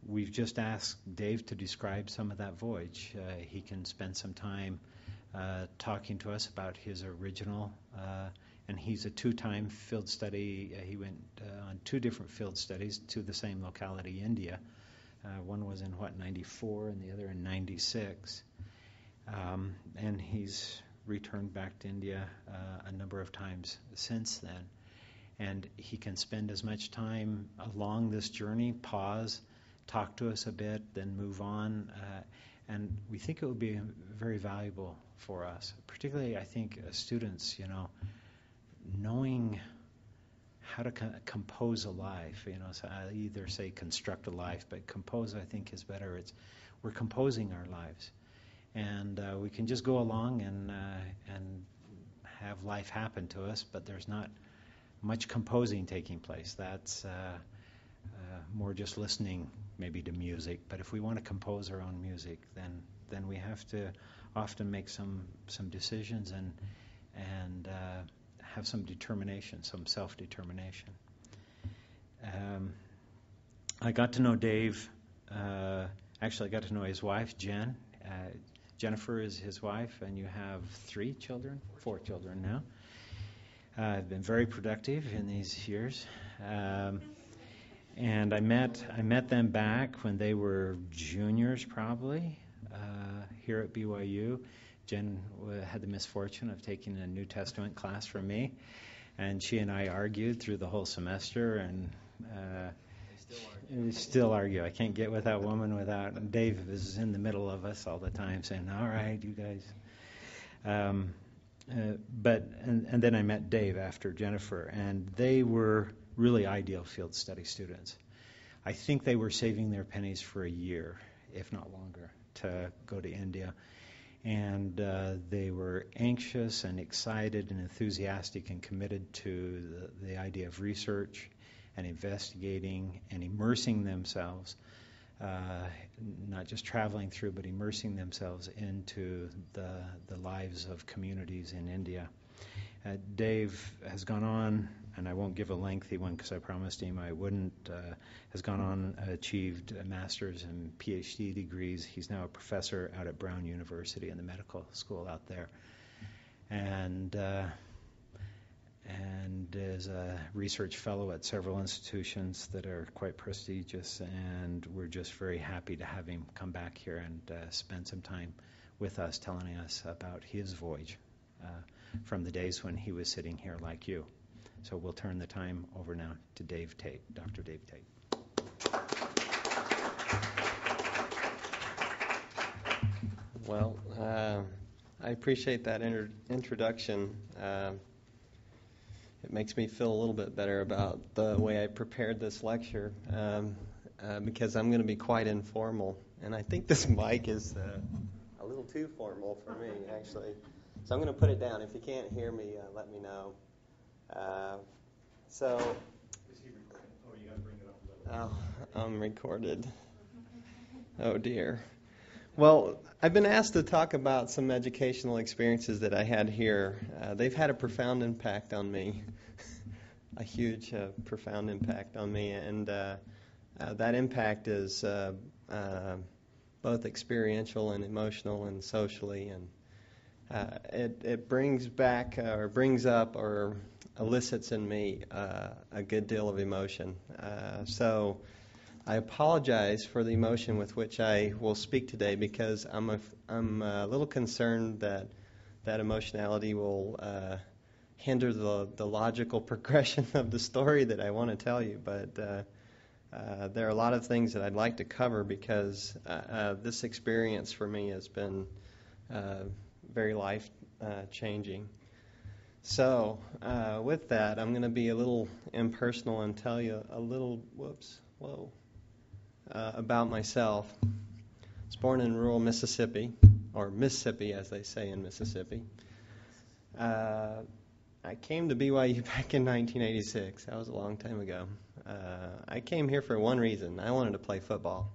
we've just asked Dave to describe some of that voyage. He can spend some time talking to us about his original, and he's a two-time field study. He went on two different field studies to the same locality, India. One was in, 94, and the other in 96. And he's returned back to India a number of times since then. And he can spend as much time along this journey, pause, talk to us a bit, then move on. And we think it would be very valuable for us, particularly, I think, students, knowing how to compose a life. So I either say construct a life, but compose, I think, is better. We're composing our lives. And we can just go along and have life happen to us, but there's not much composing taking place. That's more just listening maybe to music. But if we want to compose our own music, then we have to often make some decisions and have some determination, some self-determination. I got to know Dave. Actually, I got to know his wife, Jen. Jennifer is his wife, and you have four children now. I've been very productive in these years. And I met them back when they were juniors, probably, here at BYU. Jen had the misfortune of taking a New Testament class from me, and she and I argued through the whole semester, and we still argue. I can't get with that woman without. And Dave is in the middle of us all the time, saying, "All right, you guys." But then I met Dave after Jennifer, and they were really ideal field study students. I think they were saving their pennies for a year, if not longer, to go to India. And they were anxious and excited and enthusiastic and committed to the idea of research and investigating and immersing themselves, not just traveling through, but immersing themselves into the lives of communities in India. Dave has gone on, and I won't give a lengthy one because I promised him I wouldn't, has gone on, achieved a master's and PhD degrees. He's now a professor out at Brown University in the medical school out there. And is a research fellow at several institutions that are quite prestigious, and we're just very happy to have him come back here and spend some time with us telling us about his voyage from the days when he was sitting here like you. So we'll turn the time over now to Dave Tate, Dr. Dave Tate. Well, I appreciate that introduction. It makes me feel a little bit better about the way I prepared this lecture because I'm going to be quite informal. And I think this mic is a little too formal for me, actually. So I'm going to put it down. If you can't hear me, let me know. Is he recording? Oh, you got to bring it up a little. Oh, I'm recorded. Oh, dear. Well, I've been asked to talk about some educational experiences that I had here. They've had a profound impact on me, a huge, profound impact on me. And that impact is both experiential and emotional and socially. And it brings back or brings up or elicits in me a good deal of emotion. So I apologize for the emotion with which I will speak today because I'm a little concerned that emotionality will hinder the logical progression of the story that I want to tell you. But there are a lot of things that I'd like to cover because this experience for me has been very life-changing. So with that, I'm going to be a little impersonal and tell you a little, about myself. I was born in rural Mississippi, or Mississippi as they say in Mississippi. I came to BYU back in 1986. That was a long time ago. I came here for one reason. I wanted to play football.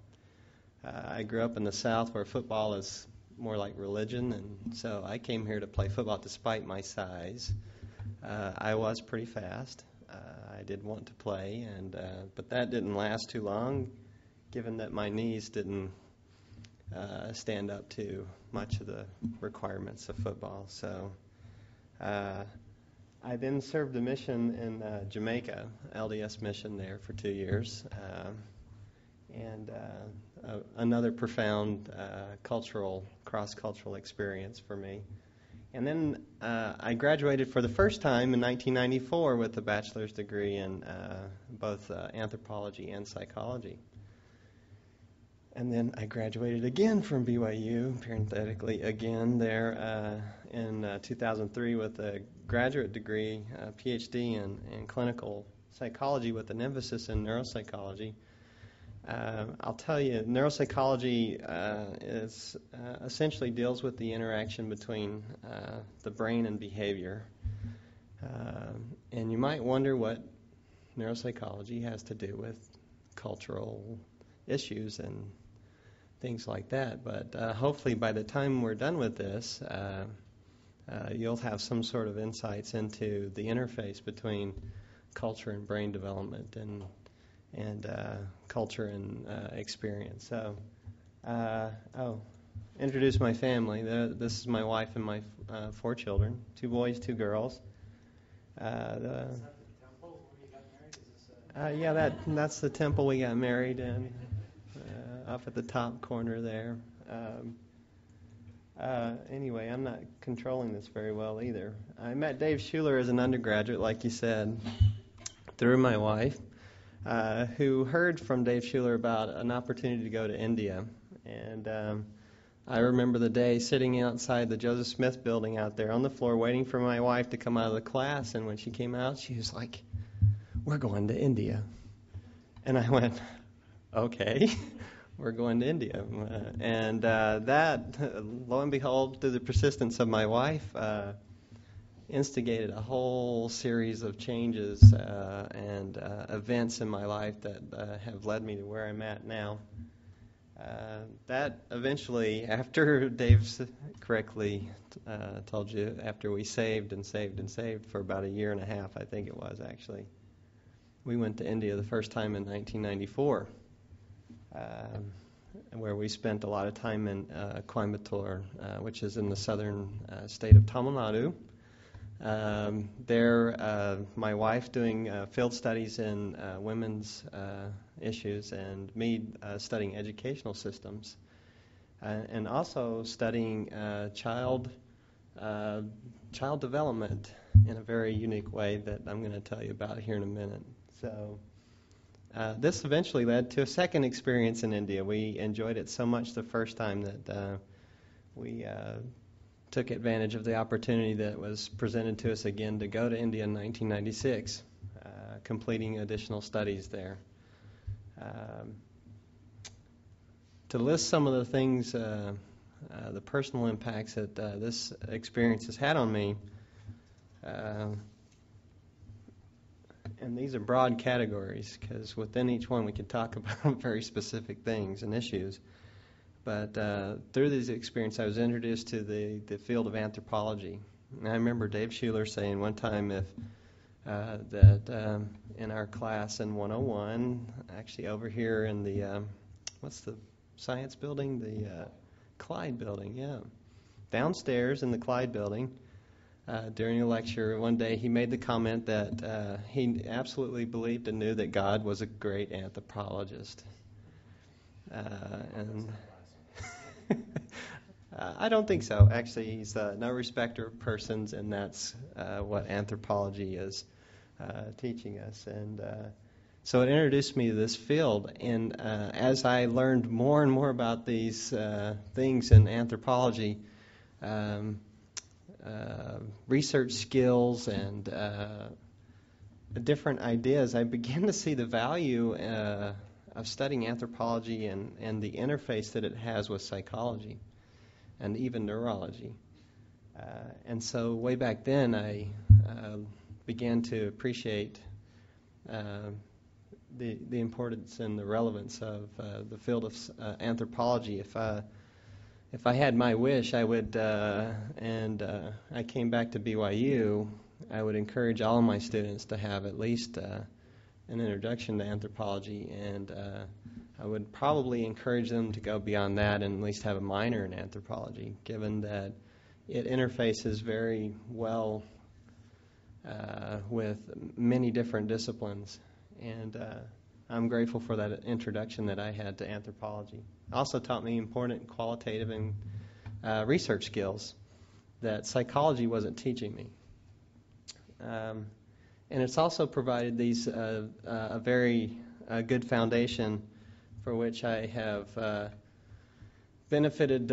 I grew up in the South where football is more like religion, and so I came here to play football despite my size. I was pretty fast. I did want to play, but that didn't last too long. given that my knees didn't stand up to much of the requirements of football. So I then served a mission in Jamaica, LDS mission there for 2 years, and another profound cross-cultural experience for me. And then I graduated for the first time in 1994 with a bachelor's degree in both anthropology and psychology. And then I graduated again from BYU, parenthetically again there in 2003 with a graduate degree, PhD in clinical psychology with an emphasis in neuropsychology. I'll tell you, neuropsychology is essentially deals with the interaction between the brain and behavior. And you might wonder what neuropsychology has to do with cultural issues and things like that. But hopefully by the time we're done with this, you'll have some sort of insights into the interface between culture and brain development and culture and experience. So, introduce my family. This is my wife and my 4 children, 2 boys, 2 girls. Is that the temple where you got married? That's the temple we got married in, up at the top corner there. Anyway, I'm not controlling this very well either. I met Dave Schuler as an undergraduate, like you said, through my wife, who heard from Dave Schuler about an opportunity to go to India. And I remember the day sitting outside the Joseph Smith building out there on the floor waiting for my wife to come out of the class. And when she came out, she was like, "We're going to India." And I went, "Okay." We're going to India. And that, lo and behold, through the persistence of my wife, instigated a whole series of changes and events in my life that have led me to where I'm at now. That eventually, after Dave correctly told you, after we saved for about a year and a half, I think it was actually, we went to India the first time in 1994. Where we spent a lot of time in Coimbatore, which is in the southern state of Tamil Nadu. There, my wife doing field studies in women's issues, and me studying educational systems, and also studying child development in a very unique way that I'm going to tell you about here in a minute. So. This eventually led to a second experience in India. We enjoyed it so much the first time that we took advantage of the opportunity that was presented to us again to go to India in 1996, completing additional studies there. To list some of the things, the personal impacts that this experience has had on me, and these are broad categories because within each one we could talk about very specific things and issues. But through these experiences, I was introduced to the field of anthropology. And I remember Dave Schuler saying one time that in our class in 101, actually over here in the, what's the science building? The Clyde building, yeah. Downstairs in the Clyde building, during a lecture one day, he made the comment that he absolutely believed and knew that God was a great anthropologist. And I don't think so. Actually, he's no respecter of persons, and that's what anthropology is teaching us. And so it introduced me to this field. And as I learned more and more about these things in anthropology, research skills and different ideas, I began to see the value of studying anthropology and the interface that it has with psychology and even neurology. And so way back then, I began to appreciate the importance and the relevance of the field of anthropology. If I had my wish, I would, and I came back to BYU, I would encourage all of my students to have at least an introduction to anthropology and I would probably encourage them to go beyond that and at least have a minor in anthropology, given that it interfaces very well with many different disciplines. And I'm grateful for that introduction that I had to anthropology. It also taught me important qualitative and research skills that psychology wasn't teaching me. And it's also provided these a very good foundation for which I have benefited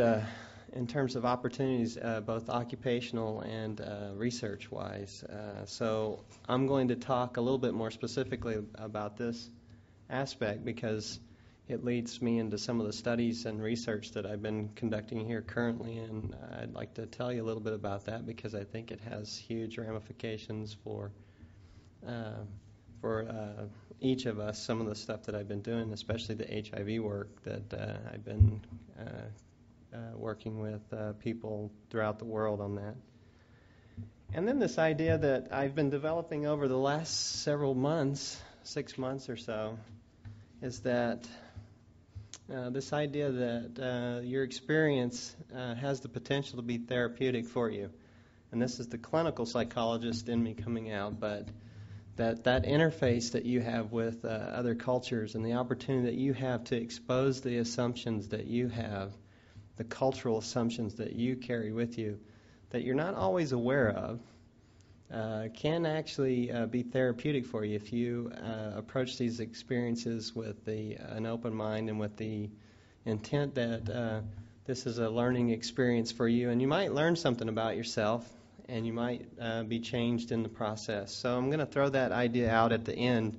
in terms of opportunities, both occupational and research-wise. So I'm going to talk a little bit more specifically about this aspect because it leads me into some of the studies and research that I've been conducting here currently, and I'd like to tell you a little bit about that because I think it has huge ramifications for each of us. Some of the stuff that I've been doing, especially the HIV work that I've been working with people throughout the world on that. And then this idea that I've been developing over the last several months, 6 months or so, is that this idea that your experience has the potential to be therapeutic for you. And this is the clinical psychologist in me coming out, but that interface that you have with other cultures and the opportunity that you have to expose the assumptions that you have, the cultural assumptions that you carry with you, that you're not always aware of, can actually be therapeutic for you if you approach these experiences with an open mind and with the intent that this is a learning experience for you. And you might learn something about yourself, and you might be changed in the process. So I'm going to throw that idea out at the end,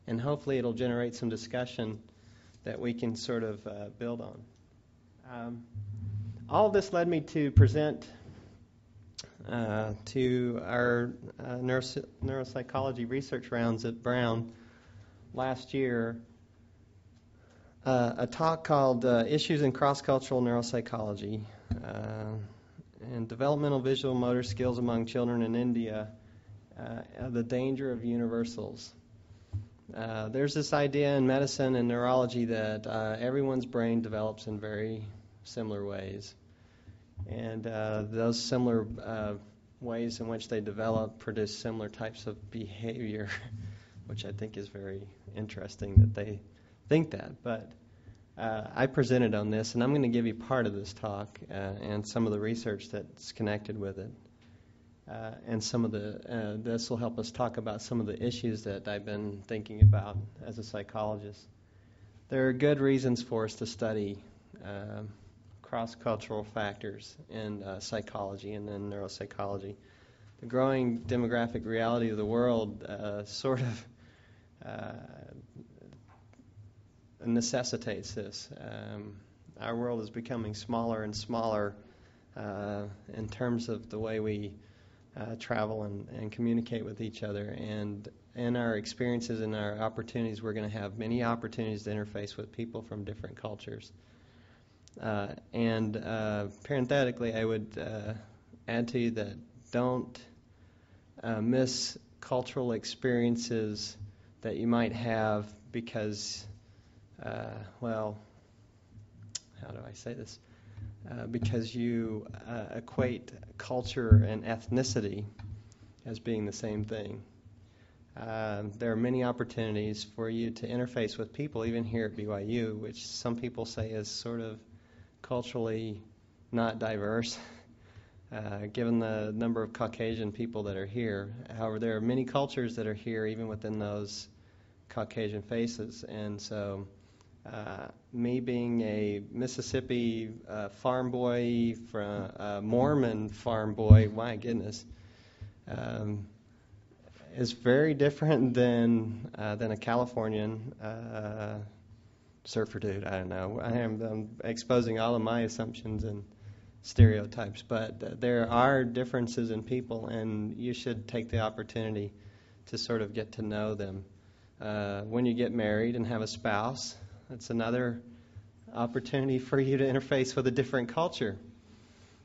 and hopefully it'll generate some discussion that we can sort of build on. All of this led me to present to our neuropsychology research rounds at Brown last year a talk called Issues in Cross-Cultural Neuropsychology and Developmental Visual Motor Skills Among Children in India, the Danger of Universals. There's this idea in medicine and neurology that everyone's brain develops in very similar ways. And those similar ways in which they develop produce similar types of behavior, which I think is very interesting that they think that. But I presented on this, and I'm going to give you part of this talk and some of the research that's connected with it. And some of this will help us talk about some of the issues that I've been thinking about as a psychologist. There are good reasons for us to study cross-cultural factors in psychology and in neuropsychology. The growing demographic reality of the world sort of necessitates this. Our world is becoming smaller and smaller in terms of the way we travel and communicate with each other. And in our experiences and our opportunities, we're going to have many opportunities to interface with people from different cultures. And parenthetically, I would add to you that don't miss cultural experiences that you might have because, well, how do I say this? Because you equate culture and ethnicity as being the same thing. There are many opportunities for you to interface with people, even here at BYU, which some people say is sort of culturally not diverse, given the number of Caucasian people that are here. However, there are many cultures that are here, even within those Caucasian faces. And so me being a Mississippi farm boy, from a Mormon farm boy, my goodness, is very different than a Californian surfer dude. I don't know. I'm exposing all of my assumptions and stereotypes, but there are differences in people, and you should take the opportunity to sort of get to know them. When you get married and have a spouse, that's another opportunity for you to interface with a different culture.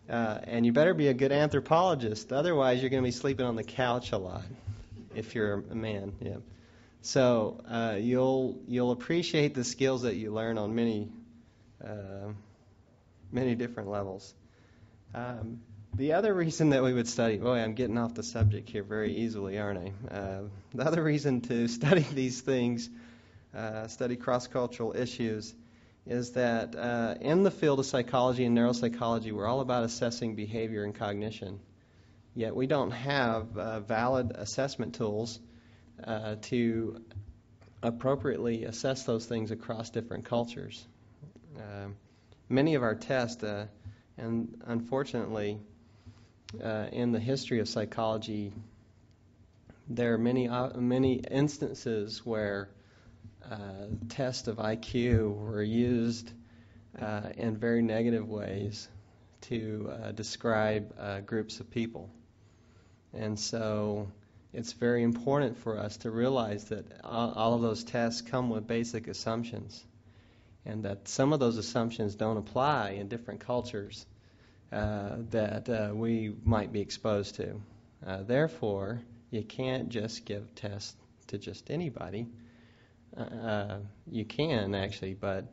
And you better be a good anthropologist. Otherwise, you're going to be sleeping on the couch a lot if you're a man. Yeah. So you'll appreciate the skills that you learn on many different levels. The other reason that we would study, boy, I'm getting off the subject here very easily, aren't I? The other reason to study these things, study cross-cultural issues, is that in the field of psychology and neuropsychology, we're all about assessing behavior and cognition. Yet we don't have valid assessment tools to appropriately assess those things across different cultures. Many of our tests, and unfortunately, in the history of psychology, there are many instances where tests of IQ were used in very negative ways to describe groups of people. And so it's very important for us to realize that all of those tests come with basic assumptions, and that some of those assumptions don't apply in different cultures that we might be exposed to. Therefore, you can't just give tests to just anybody. You can, actually, but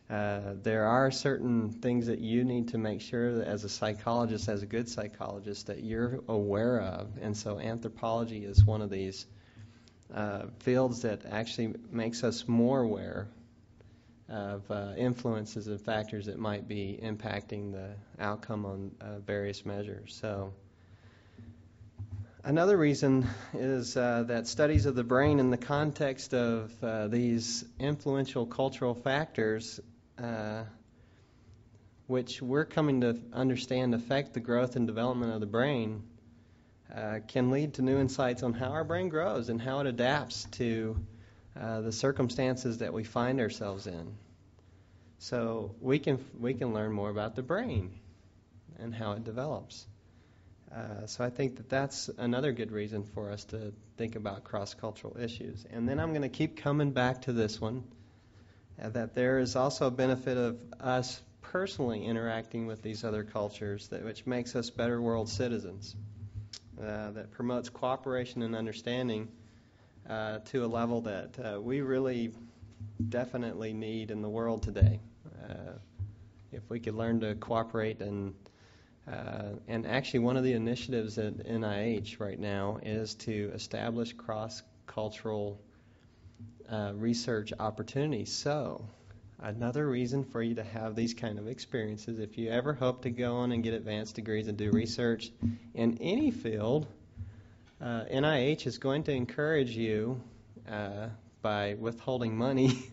there are certain things that you need to make sure that as a psychologist, as a good psychologist, that you're aware of. And so anthropology is one of these fields that actually makes us more aware of influences and factors that might be impacting the outcome on various measures. So another reason is that studies of the brain in the context of these influential cultural factors, which we're coming to understand affect the growth and development of the brain, can lead to new insights on how our brain grows and how it adapts to the circumstances that we find ourselves in. So we can learn more about the brain and how it develops. So I think that that's another good reason for us to think about cross-cultural issues. And then I'm going to keep coming back to this one, that there is also a benefit of us personally interacting with these other cultures, which makes us better world citizens, that promotes cooperation and understanding to a level that we really definitely need in the world today. If we could learn to cooperate and actually one of the initiatives at NIH right now is to establish cross-cultural research opportunities. So another reason for you to have these kind of experiences, if you ever hope to go on and get advanced degrees and do research in any field, NIH is going to encourage you by withholding money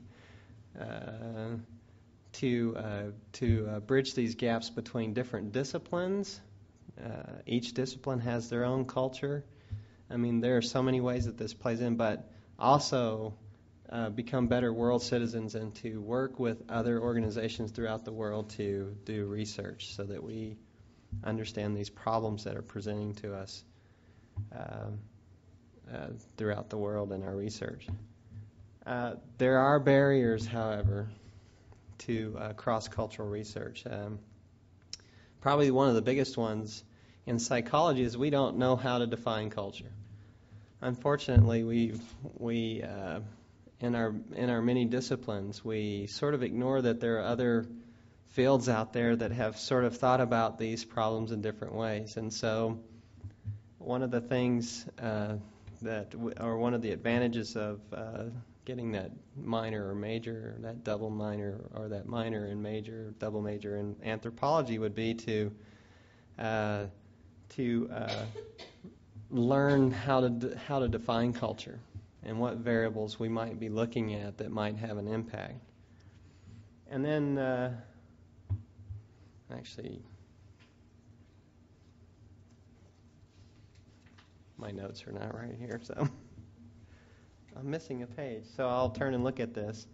to bridge these gaps between different disciplines. Each discipline has their own culture. I mean, there are so many ways that this plays in, but also become better world citizens and to work with other organizations throughout the world to do research so that we understand these problems that are presenting to us throughout the world in our research. There are barriers, however, to cross-cultural research. Probably one of the biggest ones in psychology is we don't know how to define culture. Unfortunately, we in our many disciplines, we sort of ignore that there are other fields out there that have sort of thought about these problems in different ways. And so one of the things one of the advantages of getting that minor or major, that double minor, or that minor and major, double major in anthropology would be to learn how to define culture and what variables we might be looking at that might have an impact. And then, actually, my notes are not right here, so I'm missing a page, so I'll turn and look at this.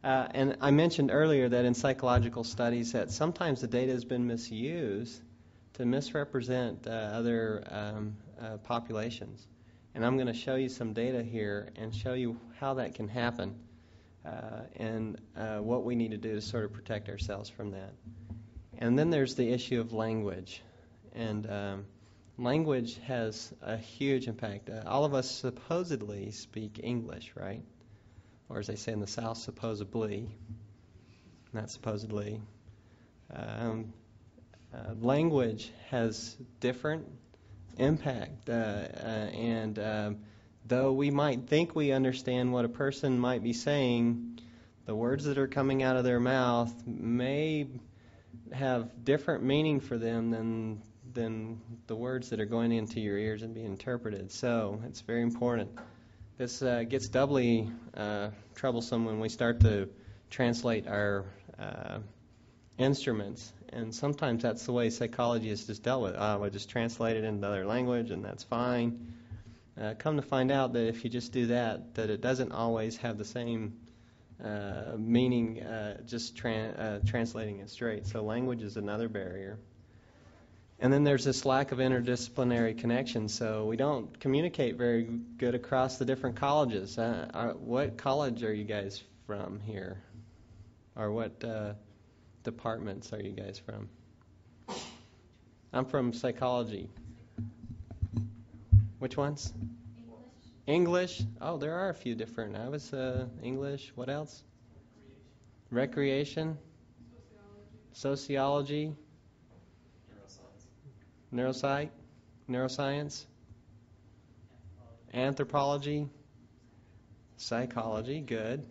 And I mentioned earlier that in psychological studies that sometimes the data has been misused to misrepresent other populations. And I'm going to show you some data here and show you how that can happen and what we need to do to sort of protect ourselves from that. And then there's the issue of language. And language has a huge impact. All of us supposedly speak English, right? Or as they say in the South, supposedly, not supposedly. Language has different impact, and though we might think we understand what a person might be saying, the words that are coming out of their mouth may have different meaning for them than the words that are going into your ears and being interpreted. So it's very important. This gets doubly troublesome when we start to translate our instruments, and sometimes that's the way psychology is just dealt with. We just translate it into another language, and that's fine. Come to find out that if you just do that it doesn't always have the same meaning just translating it straight. So language is another barrier. And then there's this lack of interdisciplinary connection, so we don't communicate very good across the different colleges. What college are you guys from here? Or what departments are you guys from? I'm from psychology. Which ones? English. Oh, there are a few different. I was English. What else? Recreation. Sociology. Neuroscience. Anthropology. Psychology. Good.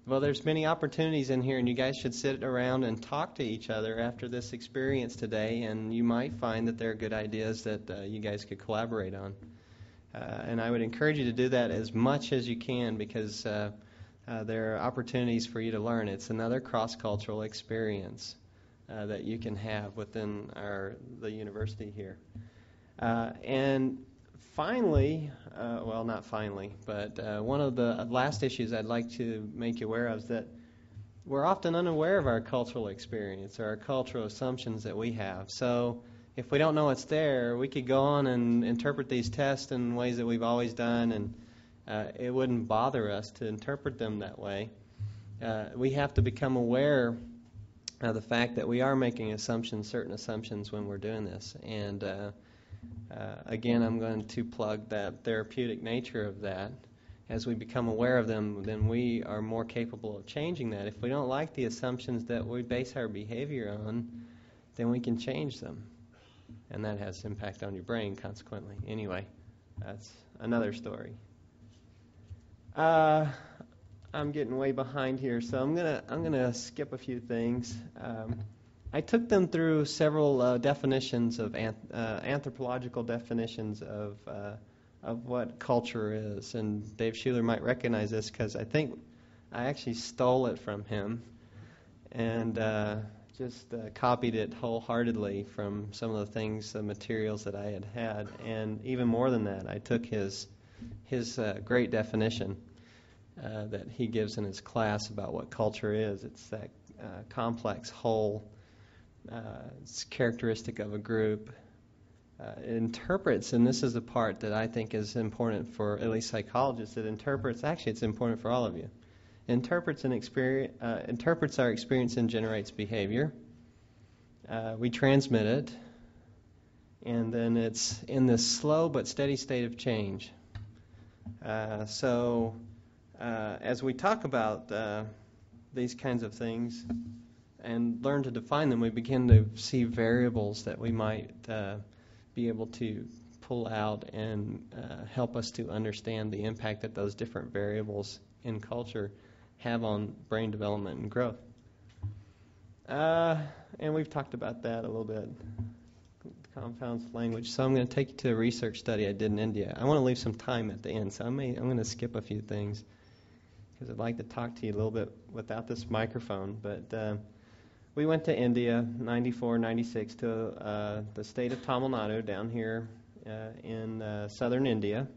Well, there's many opportunities in here, and you guys should sit around and talk to each other after this experience today, and you might find that there are good ideas that you guys could collaborate on. And I would encourage you to do that as much as you can, because there are opportunities for you to learn. It's another cross-cultural experience that you can have within the university here. And finally, well, not finally, but one of the last issues I'd like to make you aware of is that we're often unaware of our cultural experience or our cultural assumptions that we have. So if we don't know it's there, we could go on and interpret these tests in ways that we've always done, and it wouldn't bother us to interpret them that way. We have to become aware of the fact that we are making certain assumptions when we're doing this. And again, I'm going to plug that therapeutic nature of that. As we become aware of them, then we are more capable of changing that. If we don't like the assumptions that we base our behavior on, then we can change them. And that has impact on your brain, consequently. Anyway, that's another story. I'm getting way behind here, so I'm gonna skip a few things. I took them through several definitions of anthropological definitions of what culture is, and Dave Schuler might recognize this because I think I actually stole it from him and just copied it wholeheartedly from some of the things, the materials that I had, and even more than that, I took his great definition that he gives in his class about what culture is. It's that complex whole. It's characteristic of a group. It interprets, and this is the part that I think is important for at least psychologists. It interprets. Actually, it's important for all of you. Interprets our experience and generates behavior. We transmit it, and then it's in this slow but steady state of change. So as we talk about these kinds of things and learn to define them, we begin to see variables that we might be able to pull out and help us to understand the impact that those different variables in culture have on brain development and growth. And we've talked about that a little bit, compounds language. So I'm going to take you to a research study I did in India. I want to leave some time at the end, so I'm going to skip a few things because I'd like to talk to you a little bit without this microphone. But we went to India, 94, 96, to the state of Tamil Nadu down here in southern India,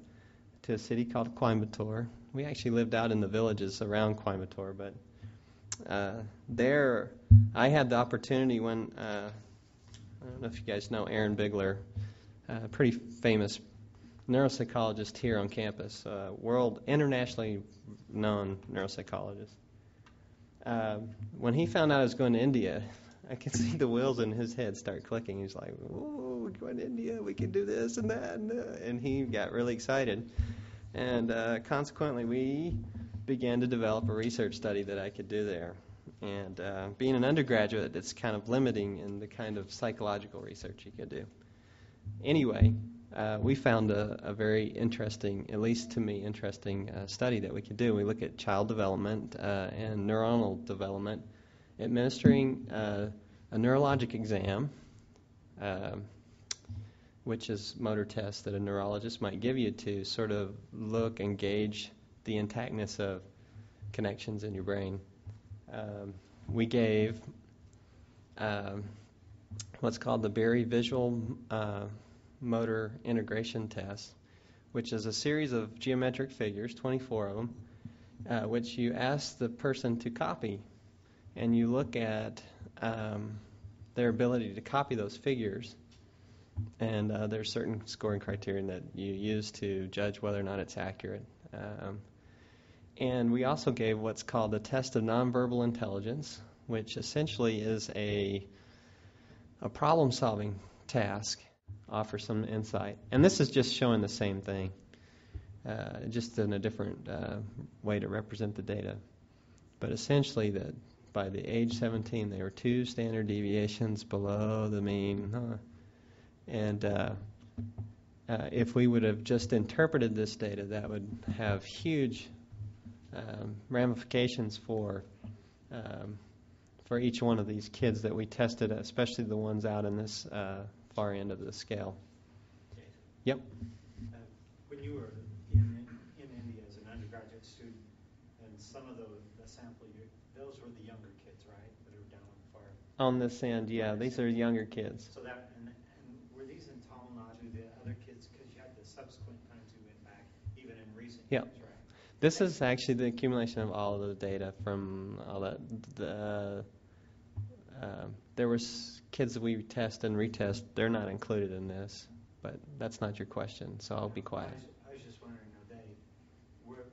to a city called Coimbatore. We actually lived out in the villages around Coimbatore, but there I had the opportunity when, I don't know if you guys know Aaron Bigler, a pretty famous neuropsychologist here on campus, internationally known neuropsychologist. When he found out I was going to India, I could see the wheels in his head start clicking. He's like, "Ooh, we're going to India, we can do this and that. And he got really excited. And consequently, we began to develop a research study that I could do there. And being an undergraduate, it's kind of limiting in the kind of psychological research you could do. Anyway, we found a very interesting, at least to me, interesting study that we could do. We look at child development and neuronal development, administering a neurologic exam, which is motor tests that a neurologist might give you to sort of look and gauge the intactness of connections in your brain. We gave what's called the Berry Visual Motor Integration Test, which is a series of geometric figures, 24 of them, which you ask the person to copy, and you look at their ability to copy those figures. And there's certain scoring criteria that you use to judge whether or not it's accurate. And we also gave what's called a test of nonverbal intelligence, which essentially is a problem-solving task, offers some insight. And this is just showing the same thing, just in a different way to represent the data. But essentially, that by the age 17, they were 2 standard deviations below the mean. And if we would have just interpreted this data, that would have huge ramifications for each one of these kids that we tested, especially the ones out in this far end of the scale. Yep. When you were in India as an undergraduate student, and some of the sample, those were the younger kids, right, that are down far? On this end, yeah, these are younger kids. So that, and were these in Tamil Nadu, the other kids, because you had the subsequent times you went back, even in recent years, right? This is actually the accumulation of all of the data from all that. There was kids that we test and retest. They're not included in this, but that's not your question, so I'll be quiet. I was just wondering,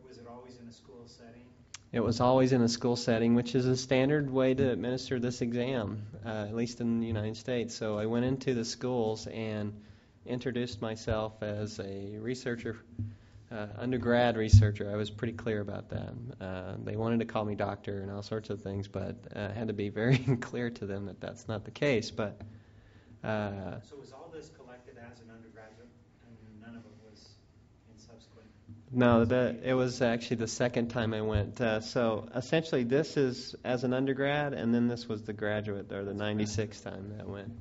was it always in a school setting? It was always in a school setting, which is a standard way to administer this exam, at least in the United States. So I went into the schools and introduced myself as a researcher, undergrad researcher. I was pretty clear about that. They wanted to call me doctor and all sorts of things, but I had to be very clear to them that that's not the case. But so was all this collected as an undergraduate, and none of it was in subsequent? No, it was actually the second time I went. So essentially, this is as an undergrad, and then this was the graduate, or the 96th time that went.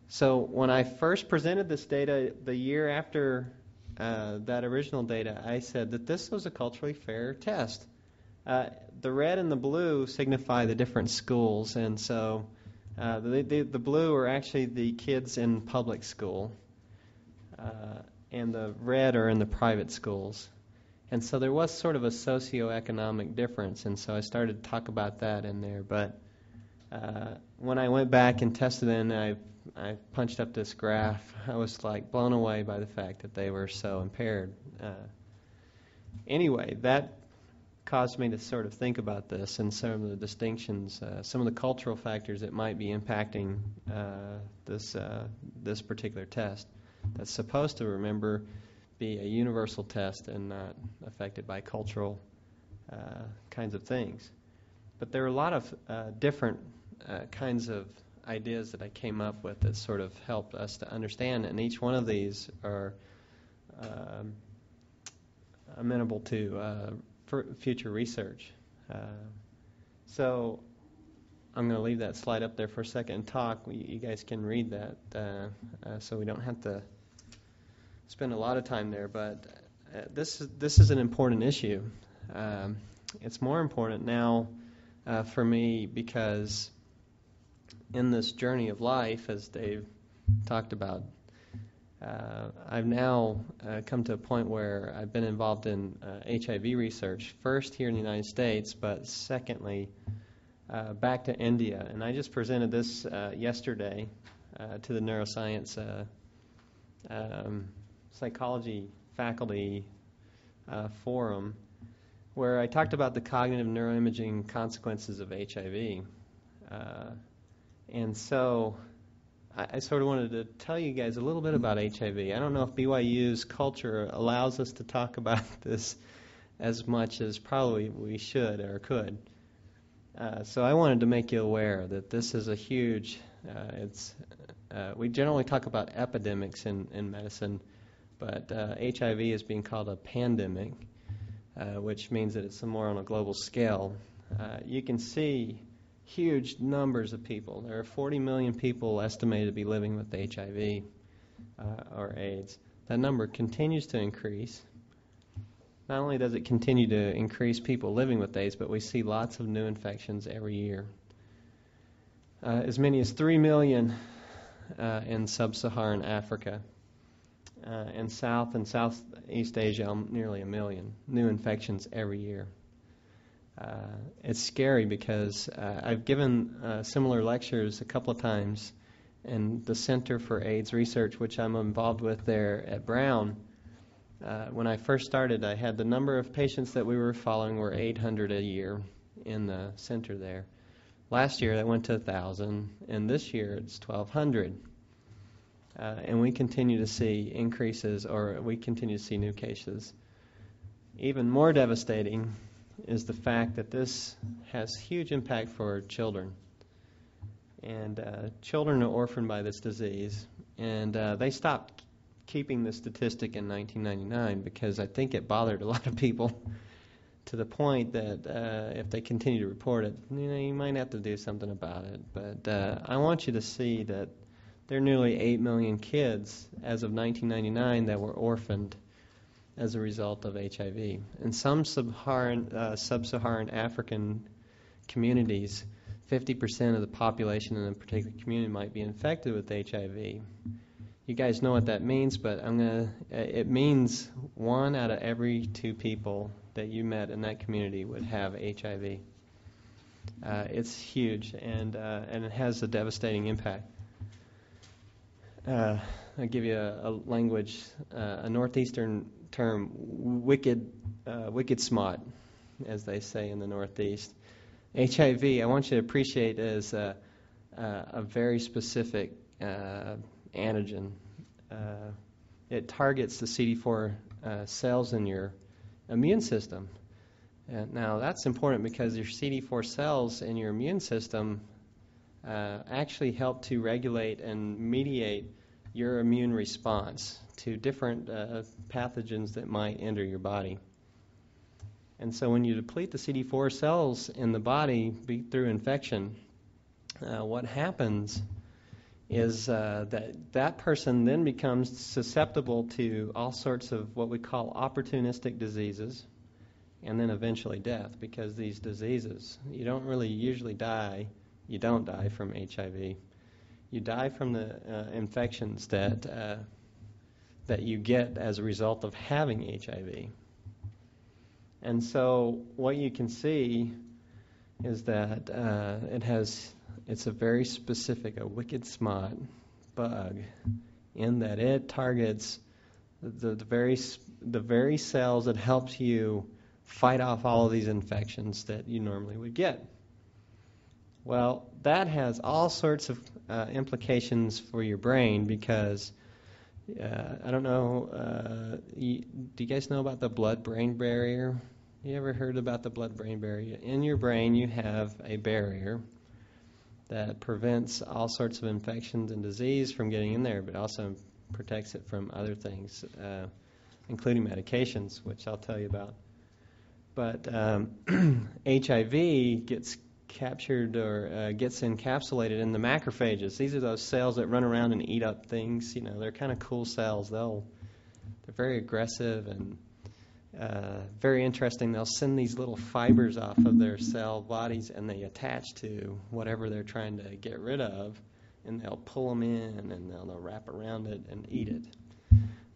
So when I first presented this data the year after that original data, I said that this was a culturally fair test. The red and the blue signify the different schools, and so the blue are actually the kids in public school, and the red are in the private schools. And so there was sort of a socioeconomic difference, and so I started to talk about that in there. But when I went back and tested it, and I punched up this graph, I was like blown away by the fact that they were so impaired. Anyway, that caused me to sort of think about this and some of the distinctions, some of the cultural factors that might be impacting this particular test. That's supposed to, remember, be a universal test and not affected by cultural kinds of things. But there are a lot of different kinds of ideas that I came up with that sort of helped us to understand, and each one of these are amenable to future research. So I'm going to leave that slide up there for a second and talk. You guys can read that, so we don't have to spend a lot of time there. But this is an important issue. It's more important now for me because in this journey of life, as Dave talked about, I've now come to a point where I've been involved in HIV research, first here in the United States, but secondly, back to India. And I just presented this yesterday to the neuroscience psychology faculty forum, where I talked about the cognitive neuroimaging consequences of HIV. And so I sort of wanted to tell you guys a little bit about HIV. I don't know if BYU's culture allows us to talk about this as much as probably we should or could. So I wanted to make you aware that this is a huge, we generally talk about epidemics in medicine, but HIV is being called a pandemic, which means that it's more on a global scale. You can see huge numbers of people. There are 40 million people estimated to be living with HIV or AIDS. That number continues to increase. Not only does it continue to increase people living with AIDS, but we see lots of new infections every year. As many as 3 million in sub-Saharan Africa. In South and Southeast Asia, nearly 1 million new infections every year. It's scary because I've given similar lectures a couple of times in the Center for AIDS Research, which I'm involved with there at Brown. When I first started, I had the number of patients that we were following were 800 a year in the center there. Last year, that went to 1,000, and this year it's 1,200. And we continue to see increases, or we continue to see new cases. Even more devastating is the fact that this has huge impact for children. And children are orphaned by this disease, and they stopped keeping the statistic in 1999 because I think it bothered a lot of people to the point that if they continue to report it, you might have to do something about it. But I want you to see that there are nearly 8 million kids as of 1999 that were orphaned as a result of HIV. In some sub-Saharan African communities, 50% of the population in a particular community might be infected with HIV. You guys know what that means, but it means 1 out of every 2 people that you met in that community would have HIV. It's huge, and it has a devastating impact. I'll give you a language, a northeastern term, wicked smart, as they say in the Northeast. HIV, I want you to appreciate as a very specific antigen. It targets the CD4 cells in your immune system. Now, that's important because your CD4 cells in your immune system actually help to regulate and mediate your immune response to different pathogens that might enter your body. And so when you deplete the CD4 cells in the body through infection, what happens is that person then becomes susceptible to all sorts of what we call opportunistic diseases, and then eventually death, because these diseases, you don't really usually die, you don't die from HIV. You die from the infections that you get as a result of having HIV. And so what you can see is that it's a very specific, a wicked smart bug, in that it targets the very cells that helps you fight off all of these infections that you normally would get. Well, that has all sorts of implications for your brain because, I don't know, do you guys know about the blood-brain barrier? You ever heard about the blood-brain barrier? In your brain you have a barrier that prevents all sorts of infections and disease from getting in there, but also protects it from other things, including medications, which I'll tell you about. But HIV gets captured or gets encapsulated in the macrophages. These are those cells that run around and eat up things. You know, they're kind of cool cells. They're very aggressive and very interesting. They'll send these little fibers off of their cell bodies, and they attach to whatever they're trying to get rid of, and they'll pull them in, and they'll wrap around it and eat it.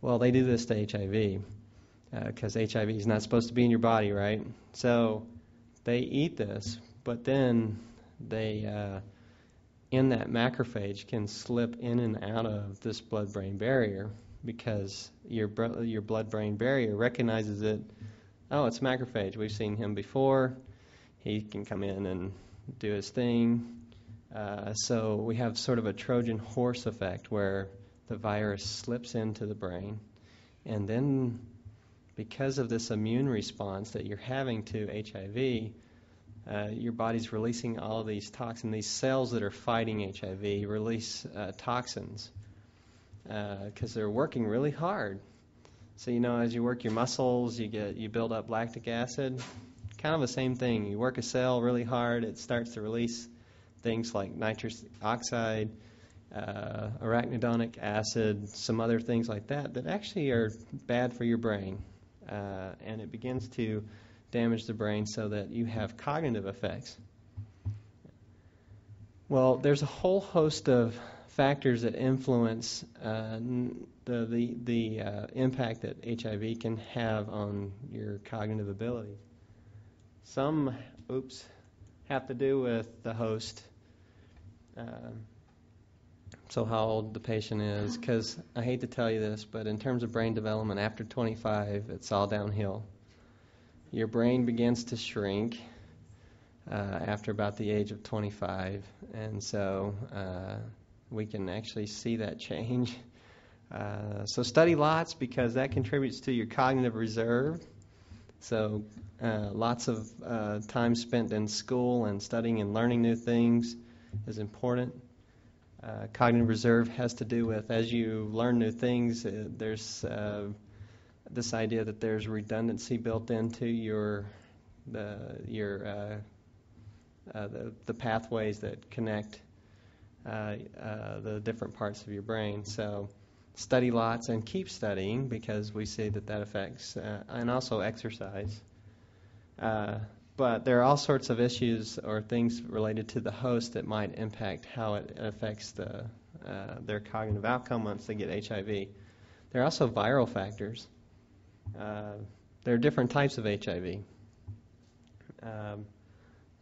Well, they do this to HIV because HIV is not supposed to be in your body, right? So they eat this, but then they, in that macrophage, can slip in and out of this blood-brain barrier because your blood-brain barrier recognizes it. Oh, it's macrophage. We've seen him before. He can come in and do his thing. So we have sort of a Trojan horse effect where the virus slips into the brain, and then because of this immune response that you're having to HIV, your body's releasing all of these toxins. These cells that are fighting HIV release toxins because they're working really hard. So as you work your muscles, you build up lactic acid. Kind of the same thing. You work a cell really hard, it starts to release things like nitrous oxide, arachidonic acid, some other things like that actually are bad for your brain. And it begins to damage the brain so that you have cognitive effects. Well, there's a whole host of factors that influence the impact that HIV can have on your cognitive ability. Some, have to do with the host. So how old the patient is, because I hate to tell you this, but in terms of brain development, after 25, it's all downhill. Your brain begins to shrink after about the age of 25, and so we can actually see that change. So study lots, because that contributes to your cognitive reserve. So lots of time spent in school and studying and learning new things is important. Cognitive reserve has to do with, as you learn new things, there's this idea that there's redundancy built into the pathways that connect the different parts of your brain. So study lots and keep studying, because we see that affects, and also exercise. But there are all sorts of issues or things related to the host that might impact how it affects their cognitive outcome once they get HIV. There are also viral factors. There are different types of HIV.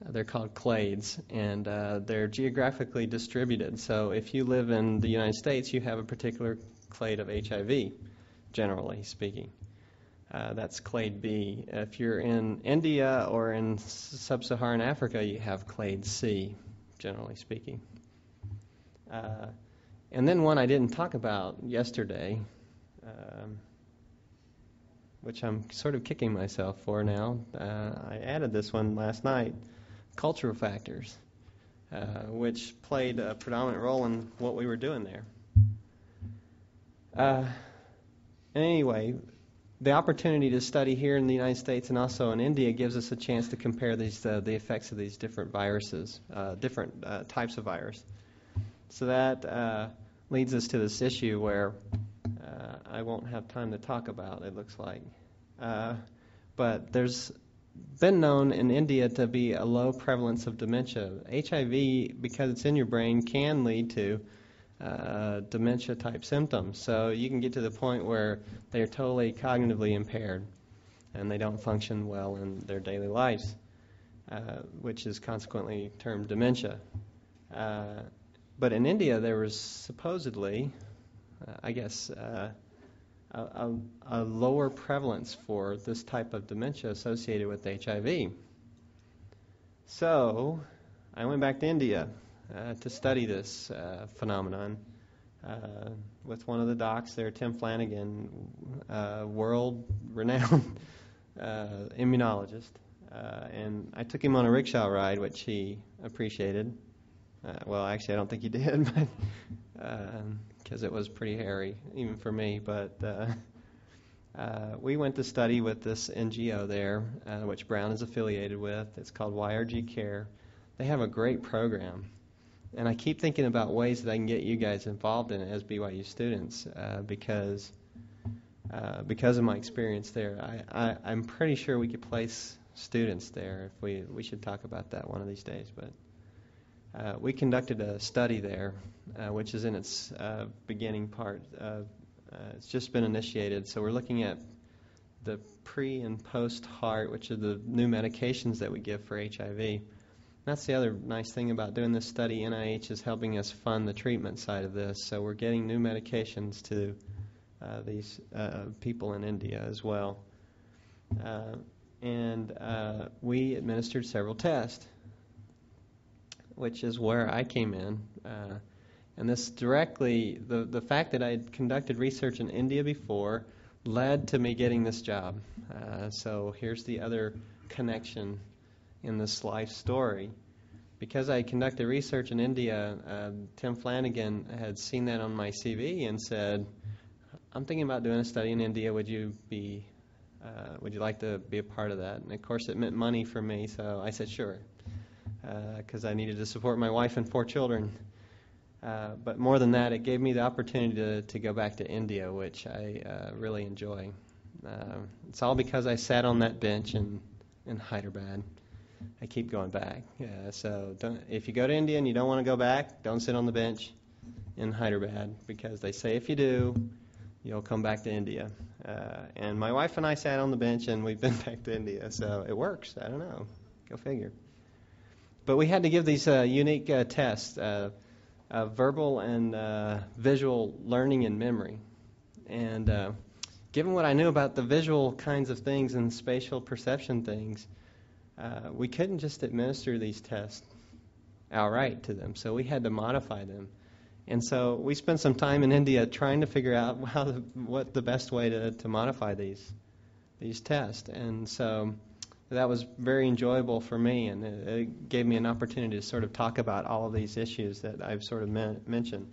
They're called clades, and they're geographically distributed. So if you live in the United States, you have a particular clade of HIV, generally speaking. That's clade B. If you're in India or in sub-Saharan Africa, you have clade C, generally speaking. And then one I didn't talk about yesterday, which I'm sort of kicking myself for now. I added this one last night, cultural factors, which played a predominant role in what we were doing there. Anyway, the opportunity to study here in the United States and also in India gives us a chance to compare the effects of these different viruses, different types of virus. So that leads us to this issue where I won't have time to talk about, it looks like. But there's been known in India to be a low prevalence of dementia. HIV, because it's in your brain, can lead to dementia-type symptoms. So you can get to the point where they are totally cognitively impaired and they don't function well in their daily lives, which is consequently termed dementia. But in India, there was supposedly, a lower prevalence for this type of dementia associated with HIV. So I went back to India to study this phenomenon with one of the docs there, Tim Flanagan, world-renowned immunologist. And I took him on a rickshaw ride, which he appreciated. Well, actually, I don't think he did, because it was pretty hairy, even for me. But we went to study with this NGO there, which Brown is affiliated with. It's called YRG Care. They have a great program. And I keep thinking about ways that I can get you guys involved in it as BYU students, because of my experience there. I'm pretty sure we could place students there. If we should talk about that one of these days. But we conducted a study there, which is in its beginning part. It's just been initiated, so we're looking at the pre and post heart, which are the new medications that we give for HIV. That's the other nice thing about doing this study. NIH is helping us fund the treatment side of this, so we're getting new medications to these people in India as well. And we administered several tests. which is where I came in. And this directly, the fact that I had conducted research in India before led to me getting this job. So here's the other connection in this life story. Because I conducted research in India, Tim Flanagan had seen that on my CV and said, I'm thinking about doing a study in India. Would you like to be a part of that? And of course it meant money for me, so I said sure, because I needed to support my wife and 4 children. But more than that, it gave me the opportunity to go back to India, which I really enjoy. It's all because I sat on that bench in Hyderabad. I keep going back. So if you go to India and you don't want to go back, don't sit on the bench in Hyderabad, because they say if you do, you'll come back to India. And my wife and I sat on the bench, and we've been back to India. So it works. I don't know. Go figure. But we had to give these unique tests, verbal and visual learning and memory. And given what I knew about the visual kinds of things and spatial perception things, we couldn't just administer these tests outright to them. So we had to modify them. And so we spent some time in India trying to figure out what the best way to modify these tests. And so that was very enjoyable for me, and it gave me an opportunity to sort of talk about all of these issues that I've sort of mentioned.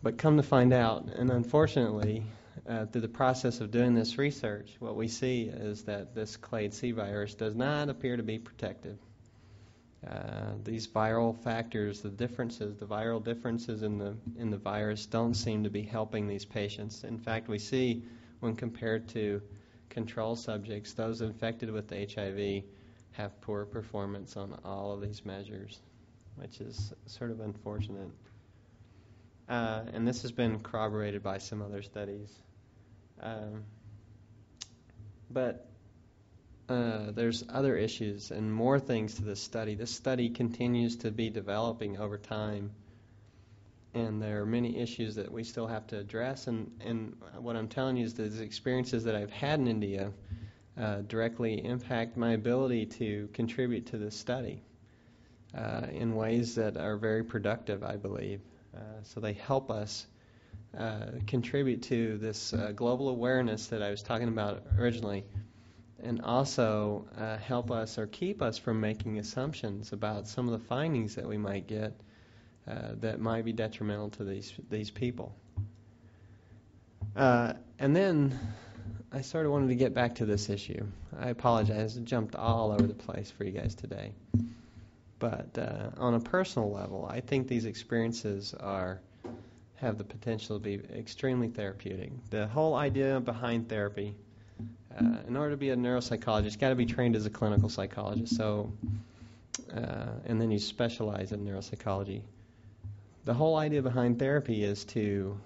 But come to find out, and unfortunately, through the process of doing this research, what we see is that this clade C virus does not appear to be protective. These viral factors, the viral differences in the virus don't seem to be helping these patients. In fact, we see when compared to control subjects, those infected with HIV have poor performance on all of these measures, which is sort of unfortunate. And this has been corroborated by some other studies. But there's other issues and more things to this study. This study continues to be developing over time, and there are many issues that we still have to address. And what I'm telling you is that the experiences that I've had in India directly impact my ability to contribute to this study in ways that are very productive, I believe. So they help us contribute to this global awareness that I was talking about originally, and also help us or keep us from making assumptions about some of the findings that we might get that might be detrimental to these people. And then I sort of wanted to get back to this issue. I apologize, I jumped all over the place for you guys today. But on a personal level, I think these experiences have the potential to be extremely therapeutic. The whole idea behind therapy, in order to be a neuropsychologist, you've got to be trained as a clinical psychologist. So, and then you specialize in neuropsychology. The whole idea behind therapy is to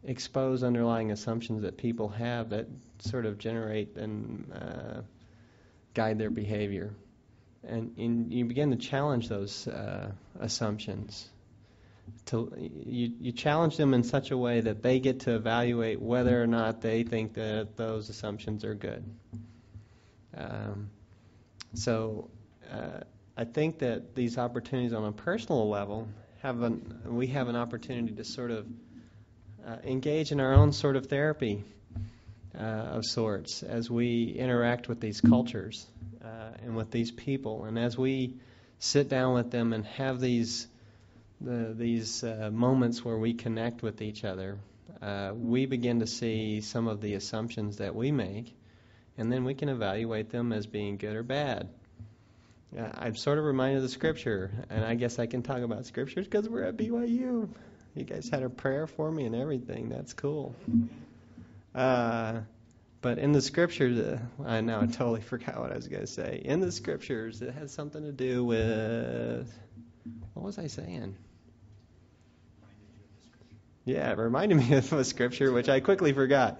expose underlying assumptions that people have that sort of generate and guide their behavior. And you begin to challenge those assumptions. You challenge them in such a way that they get to evaluate whether or not they think that those assumptions are good. So I think that these opportunities on a personal level we have an opportunity to sort of engage in our own sort of therapy of sorts as we interact with these cultures and with these people, and as we sit down with them and have these moments where we connect with each other, we begin to see some of the assumptions that we make, and then we can evaluate them as being good or bad. I'm sort of reminded of the scripture, and I guess I can talk about scriptures because we're at BYU. You guys had a prayer for me and everything. That's cool. But in the scriptures, I totally forgot what I was going to say. In the scriptures, it has something to do with, what was I saying? Yeah, it reminded me of a scripture, which I quickly forgot.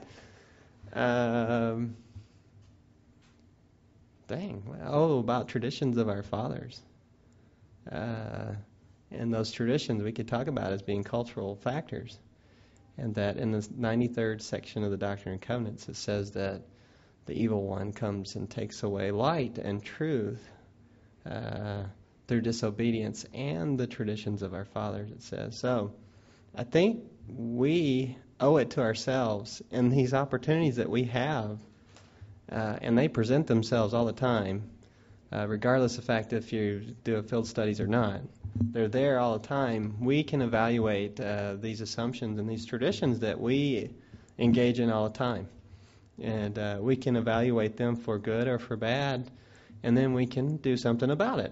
About traditions of our fathers. And those traditions we could talk about as being cultural factors. And that in the 93rd section of the Doctrine and Covenants, it says that the evil one comes and takes away light and truth through disobedience and the traditions of our fathers, it says. So I think we owe it to ourselves and these opportunities that we have, and they present themselves all the time, regardless of the fact if you do field studies or not. They're there all the time. We can evaluate these assumptions and these traditions that we engage in all the time. And we can evaluate them for good or for bad, and then we can do something about it.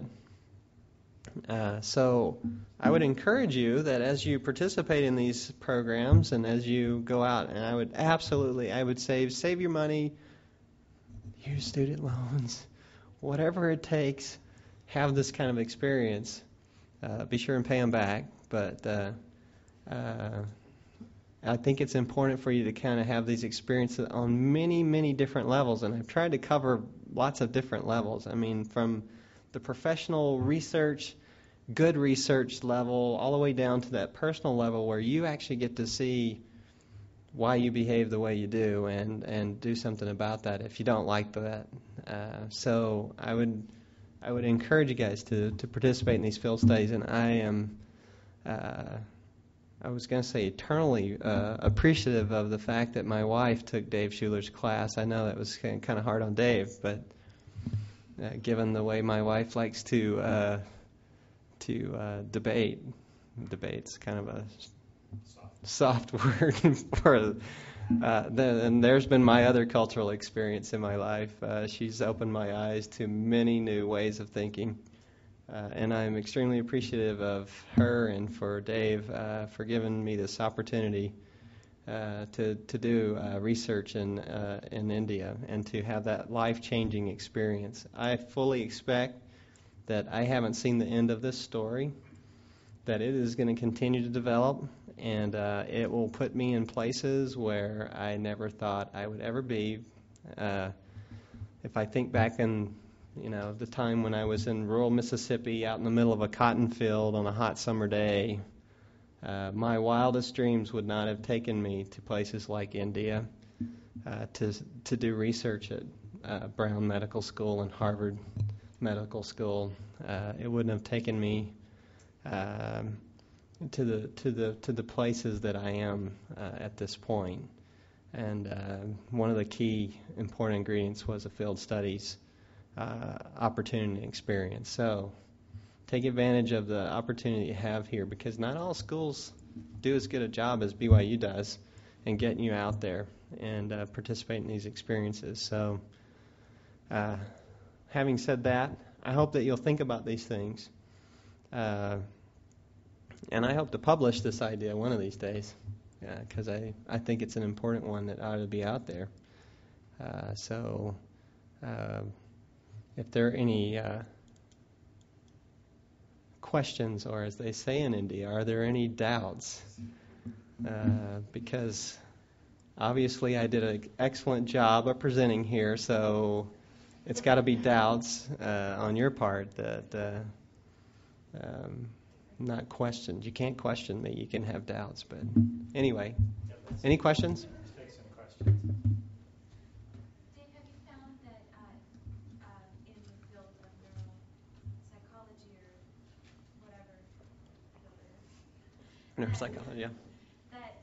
So I would encourage you that as you participate in these programs and as you go out, and I would save your money, use student loans, whatever it takes, have this kind of experience. Be sure and pay them back, but I think it's important for you to kind of have these experiences on many, many different levels, and I've tried to cover lots of different levels. I mean, from the professional research, good research level, all the way down to that personal level where you actually get to see why you behave the way you do and do something about that if you don't like that. So I would encourage you guys to participate in these field studies, and I am I was going to say eternally appreciative of the fact that my wife took Dave Schuler's class. I know that was kind of hard on Dave, but given the way my wife likes to debate, debate's kind of a soft word for. And there's been my other cultural experience in my life. She's opened my eyes to many new ways of thinking. And I'm extremely appreciative of her and for Dave for giving me this opportunity to do research in India and to have that life-changing experience. I fully expect that I haven't seen the end of this story, that it is going to continue to develop, and it will put me in places where I never thought I would ever be. If I think back in the time when I was in rural Mississippi out in the middle of a cotton field on a hot summer day, my wildest dreams would not have taken me to places like India to do research at Brown Medical School and Harvard Medical School. It wouldn't have taken me to the places that I am at this point. And one of the key important ingredients was a field studies opportunity and experience. So take advantage of the opportunity you have here, because not all schools do as good a job as BYU does in getting you out there and participate in these experiences. So having said that, I hope that you'll think about these things. And I hope to publish this idea one of these days, because I think it's an important one that ought to be out there. So if there are any questions, or as they say in India, are there any doubts? Because obviously I did an excellent job of presenting here, so it's got to be doubts on your part that not questions. You can't question me. You can have doubts. But anyway, any questions? Let's take some questions. Dave, have you found that in the field of neuropsychology or whatever field it is, Neuropsychology, yeah. that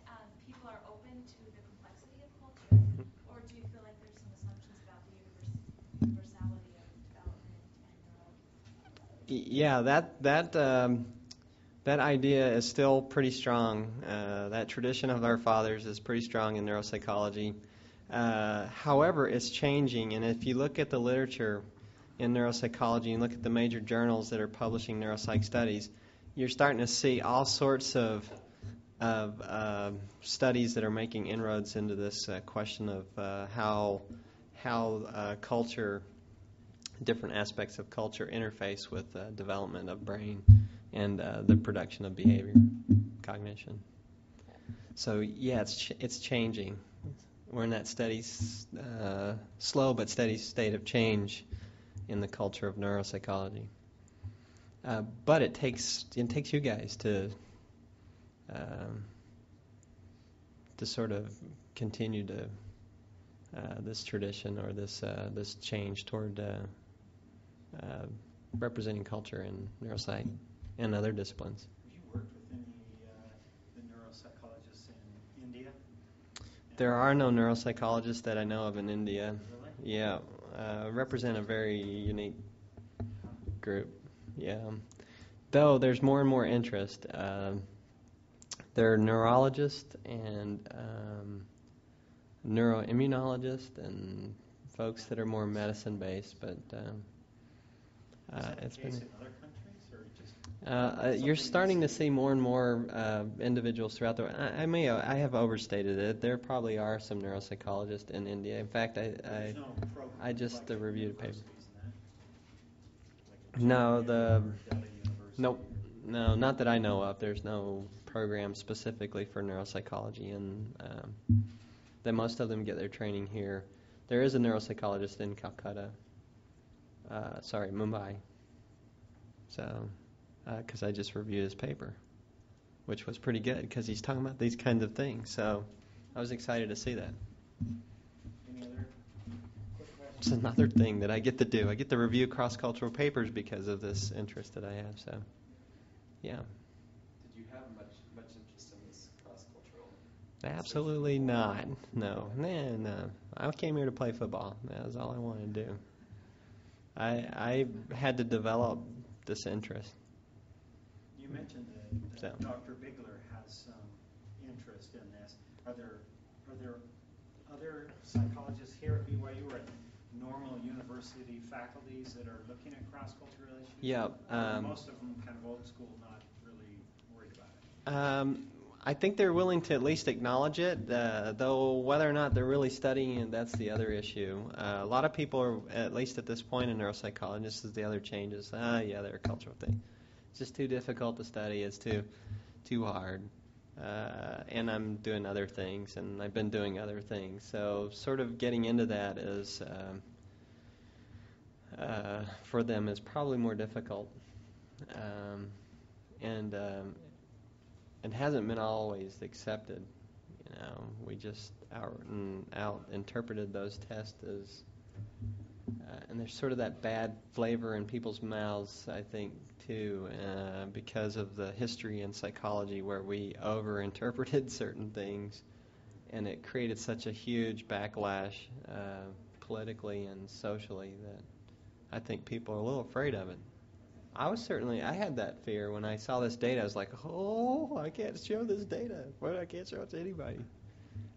people are open to the complexity of culture? Or do you feel like there's some assumptions about the universality of development and neuro? Yeah, that idea is still pretty strong. That tradition of our fathers is pretty strong in neuropsychology. However, it's changing, and if you look at the literature in neuropsychology and look at the major journals that are publishing neuropsych studies, you're starting to see all sorts of studies that are making inroads into this question of how culture, different aspects of culture interface with development of brain and the production of behavior, cognition. So yeah, it's changing. We're in that steady, slow but steady state of change in the culture of neuropsychology. But it takes you guys to sort of continue to this tradition or this change toward representing culture in neuropsych and other disciplines. Have you worked with any the neuropsychologists in India? There are no neuropsychologists that I know of in India. Really? Yeah, represent a very unique group. Yeah, though there's more and more interest. There are neurologists and neuroimmunologists and folks that are more medicine based, but it's been. In other countries, or just You're starting to see more and more individuals throughout the world. I have overstated it. There probably are some neuropsychologists in India. In fact, I just reviewed a paper. Nope, no, not that I know of. There's no program specifically for neuropsychology, and that most of them get their training here. There is a neuropsychologist in Calcutta. Mumbai. So, because I just reviewed his paper, which was pretty good because he's talking about these kinds of things. So, I was excited to see that. Any other quick questions? It's another thing that I get to do. I get to review cross-cultural papers because of this interest that I have. So, yeah. Did you have much interest in this cross-cultural? Absolutely not. No. I came here to play football. That was all I wanted to do. I had to develop this interest. You mentioned that Dr. Bigler has some interest in this. Are there other psychologists here at BYU or at normal university faculties that are looking at cross-cultural issues? Yeah. Most of them kind of old school, not really worried about it. I think they're willing to at least acknowledge it, though whether or not they're really studying it, that's the other issue. A lot of people are, at least at this point in neuropsychology, this is the other changes. They're a cultural thing. It's just too difficult to study. It's too hard. And I'm doing other things, and I've been doing other things. So sort of getting into that is, for them, is probably more difficult. And hasn't been always accepted. We just out and out interpreted those tests as, and there's sort of that bad flavor in people's mouths, I think, too, because of the history in psychology where we over-interpreted certain things, and it created such a huge backlash politically and socially that I think people are a little afraid of it. I had that fear when I saw this data. I was like, I can't show this data. Well, I can't show it to anybody.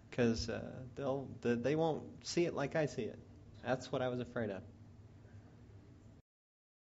Because they won't see it like I see it. That's what I was afraid of.